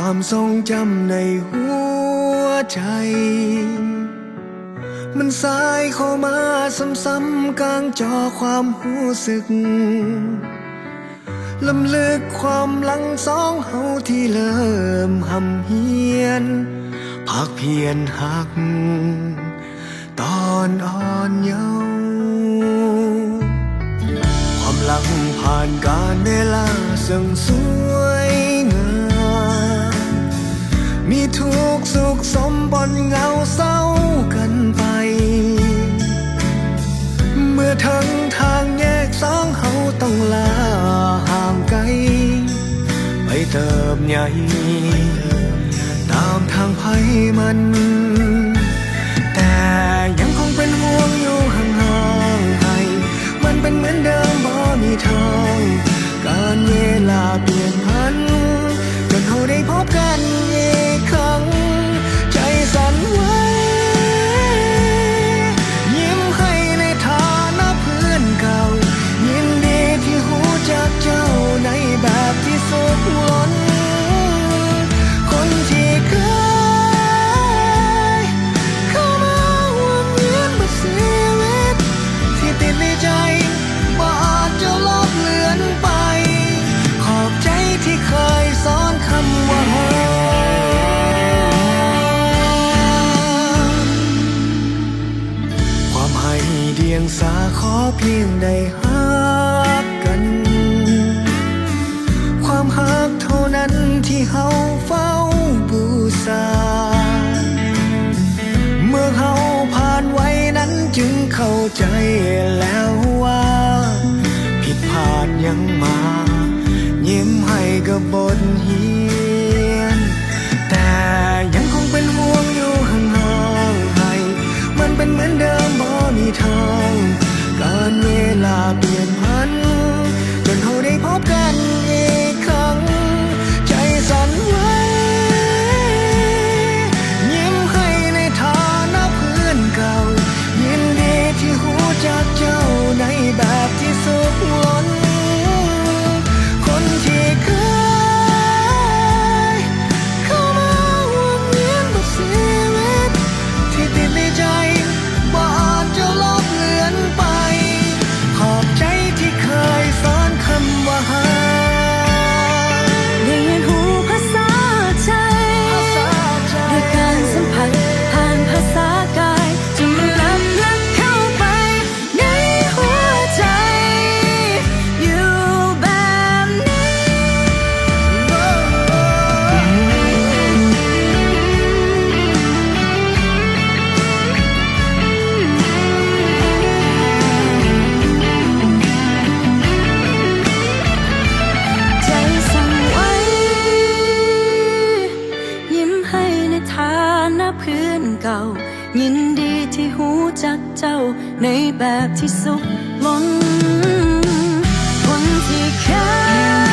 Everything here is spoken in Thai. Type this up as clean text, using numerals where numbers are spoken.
ความทรงจำในหัวใจมันสายเข้ามาซ้ำๆกลางจอความรู้สึกลำลึกความหลังสองเฮาที่เริ่มหำเฮียนภาคเพียรหักตอนอ่อนเยาว์ความหลังผ่านการเวลาซึ่งสวยงามมีทุกสุขสมบนเงาเศร้ากันไปเมื่อทั้งทางแยกสองเฮาต้องลาห่างไกลไปเติบใหญ่ตามทางไผมันแต่ยังคงเป็นห่วงอยู่ห่างๆให้มันเป็นเหมือนเดิมบ่มีทางการเวลาเปลี่ยนพันจนเราได้พบกันอีกครั้งใจสั่นไหวยิ้มให้ในฐานะเพื่อนเก่ายินดีที่รู้จักเจ้าในแบบที่สุขล้นคนที่เคยเข้ามาวนเวียนบนชีวิตที่ติดในใจบ่อาจจะลบเลือนไปขอบใจที่เคยสอนคำว่าความให้เดียงสาขอเพียงได้ฮักกันความฮักเท่านั้นที่เฮาเฝ้าบูชาเมื่อเฮาผ่านไว้นั้นจึงเข้าใจแล้วว่าผิดพลาดยังมายิ้มให้กับบทเรียนแต่ยังคงเป็นห่วงอยู่ห่างๆให้มันเป็นเหมือนเดิมบ่มีทางการเวลาเปลี่ยนพันจนเราได้พบกันอีกครั้งใจสั่นไหวยิ้มให้ในฐานะเพื่อนเก่ายินดีที่รู้จักเจ้าในแบบที่สุขล้นคนที่เคยเข้ามาวนเวียนบนชีวิตที่ติดในใจบ่อาจจะลบเลือนไปขอบใจที่เคยสอนคำว่าฮักได้ยินหูภาษาใจด้วยการสัมผัสผ่านภาษากายจนมันล้ำลึกเข้าไปในหัวใจอยู่แบบนี้ใจสั่นไหวยิ้มให้ในฐานะเพื่อนเก่ายินดีที่รู้จักเจ้าในแบบที่สุขล้นคนที่เคย